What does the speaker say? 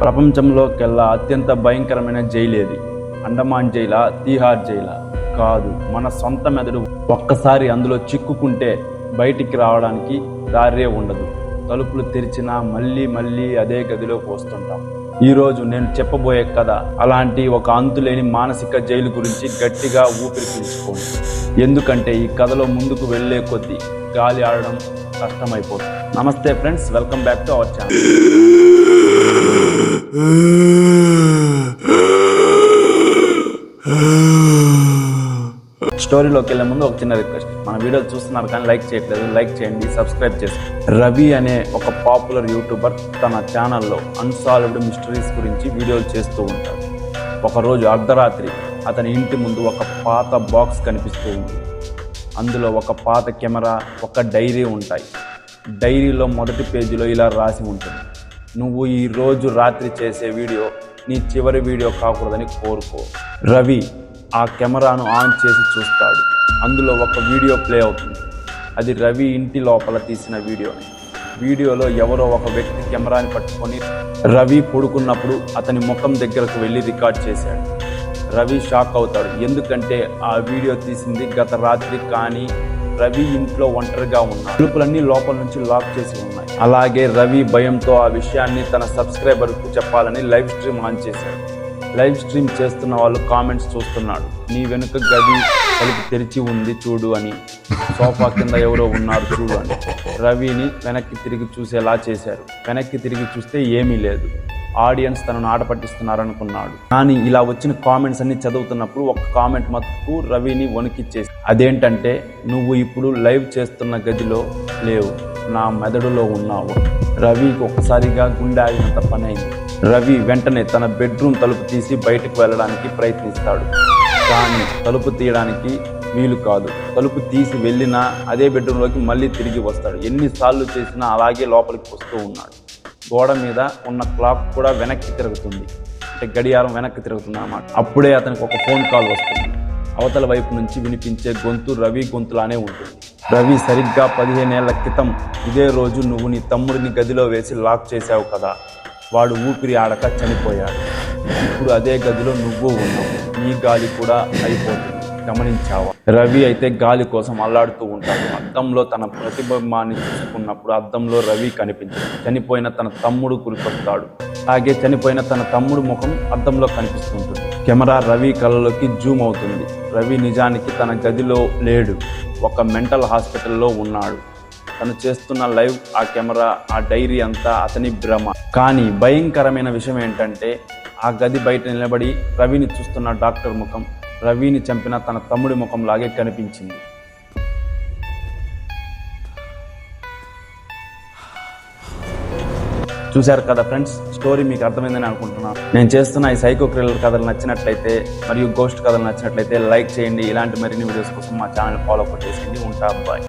ప్రపంచంలోకెల్లా అత్యంత భయంకరమైన జైలు ఏది? అండమాన్ జైలా, తీహార్ జైలా? కాదు, మన సొంత మెదడు. ఒక్కసారి అందులో చిక్కుకుంటే బయటికి రావడానికి దారే ఉండదు. తలుపులు తెరిచినా మళ్ళీ మళ్ళీ అదే గదిలోకి వస్తుంటాం. ఈరోజు నేను చెప్పబోయే కథ అలాంటి ఒక అంతులేని మానసిక జైలు గురించి. గట్టిగా ఊపిరి పీల్చుకోండి, ఎందుకంటే ఈ కథలో ముందుకు వెళ్లే కొద్దీ గాలి ఆడడం కష్టమైపోతుంది. నమస్తే friends, welcome back to our channel. స్టోరీలోకి వెళ్ళే ముందు ఒక చిన్న రిక్వెస్ట్. మన వీడియోలు చూస్తున్నారు కానీ లైక్ చేయట్లేదు, లైక్ చేయండి, సబ్స్క్రైబ్ చేసుకోండి. రవి అనే ఒక పాపులర్ యూట్యూబర్ తన ఛానల్లో అన్సాల్వ్డ్ మిస్టరీస్ గురించి వీడియోలు చేస్తూ ఉంటాడు. ఒకరోజు అర్ధరాత్రి అతని ఇంటి ముందు ఒక పాత బాక్స్ కనిపిస్తూ ఉంది. అందులో ఒక పాత కెమెరా, ఒక డైరీ ఉంటాయి. డైరీలో మొదటి పేజీలో ఇలా రాసి ఉంటుంది: నువ్వు ఈరోజు రాత్రి చేసే వీడియో నీ చివరి వీడియో కాకూడదని కోరుకో. రవి ఆ కెమెరాను ఆన్ చేసి చూస్తాడు. అందులో ఒక వీడియో ప్లే అవుతుంది. అది రవి ఇంటి లోపల తీసిన వీడియోలో ఎవరో ఒక వ్యక్తి కెమెరాని పట్టుకొని రవి పడుకున్నప్పుడు అతని ముఖం దగ్గరకు వెళ్ళి రికార్డ్ చేశాడు. రవి షాక్ అవుతాడు, ఎందుకంటే ఆ వీడియో తీసింది గత రాత్రి. కానీ రవి ఇంట్లో ఒంటరిగా ఉన్నాడు. తలుపులన్నీ లోపల నుంచి లాక్ చేసి ఉన్నాయి. అలాగే రవి భయంతో ఆ విషయాన్ని తన సబ్స్క్రైబర్కు చెప్పాలని లైవ్ స్ట్రీమ్ ఆన్ చేశాడు. లైవ్ స్ట్రీమ్ చేస్తున్న వాళ్ళు కామెంట్స్ చూస్తున్నాడు. నీ వెనుక గది తలుపు తెరిచి ఉంది చూడు అని, సోఫా కింద ఎవరో ఉన్నారు చూడు అని. రవిని వెనక్కి తిరిగి చూసేలా చేశారు. వెనక్కి తిరిగి చూస్తే ఏమీ లేదు. ఆడియన్స్ తనను ఆట పట్టిస్తున్నారనుకున్నాడు. కానీ ఇలా వచ్చిన కామెంట్స్ అన్ని చదువుతున్నప్పుడు ఒక కామెంట్ మటుకు రవిని వణికిచ్చేసి, అదేంటంటే, నువ్వు ఇప్పుడు లైవ్ చేస్తున్న గదిలో లేవు, నా మెదడులో ఉన్నావు. రవికి ఒక్కసారిగా గుండె ఆగినంత పని అయింది. రవి వెంటనే తన బెడ్రూమ్ తలుపు తీసి బయటకు వెళ్ళడానికి ప్రయత్నిస్తాడు. కానీ తలుపు తీయడానికి వీలు కాదు. తలుపు తీసి వెళ్ళినా అదే బెడ్రూమ్లోకి మళ్ళీ తిరిగి వస్తాడు. ఎన్నిసార్లు చేసినా అలాగే లోపలికి వస్తూ ఉన్నాడు. గోడ మీద ఉన్న క్లాక్ కూడా వెనక్కి తిరుగుతుంది, అంటే గడియారం వెనక్కి తిరుగుతుంది అన్నమాట. అప్పుడే అతనికి ఒక ఫోన్ కాల్ వస్తుంది. అవతల వైపు నుంచి వినిపించే గొంతు రవి గొంతులానే ఉంటుంది. రవి, సరిగ్గా 15 ఏళ్ల క్రితం ఇదే రోజు నువ్వు నీ తమ్ముడిని గదిలో వేసి లాక్ చేశావు కదా, వాడు ఊపిరి ఆడక చనిపోయాడు. ఇప్పుడు అదే గదిలో నువ్వు ఉన్నావు. నీ గాలి కూడా అయిపోతుంది, గమనించావా? రవి అయితే గాలి కోసం అల్లాడుతూ ఉంటాడు. అద్దంలో తన ప్రతిబింబాన్ని చూసుకున్నప్పుడు అద్దంలో రవి కనిపించాడు. చనిపోయిన తన తమ్ముడు గుర్తొస్తాడు. అలాగే చనిపోయిన తన తమ్ముడు ముఖం అద్దంలో కనిపిస్తుంటుంది. కెమెరా రవి కళ్ళలోకి జూమ్ అవుతుంది. రవి నిజానికి తన గదిలో లేడు, ఒక మెంటల్ హాస్పిటల్లో ఉన్నాడు. తను చేస్తున్న లైవ్, ఆ కెమెరా, ఆ డైరీ అంతా అతని భ్రమ. కానీ భయంకరమైన విషయం ఏంటంటే, ఆ గది బయట నిలబడి రవిని చూస్తున్న డాక్టర్ ముఖం రవిని చంపిన తన తమ్ముడి ముఖం లాగే కనిపించింది. చూశారు కదా ఫ్రెండ్స్, స్టోరీ మీకు అర్థమైందని అనుకుంటున్నాను. నేను చేస్తున్న ఈ సైకో థ్రిల్లర్ కథలు నచ్చినట్లయితే మరియు గోస్ట్ కథలు నచ్చినట్లయితే లైక్ చేయండి. ఇలాంటి మరిన్ని వీడియోస్ కోసం మా ఛానల్ ఫాలో కొట్టేసేయండి. ఉంటా, బాయ్.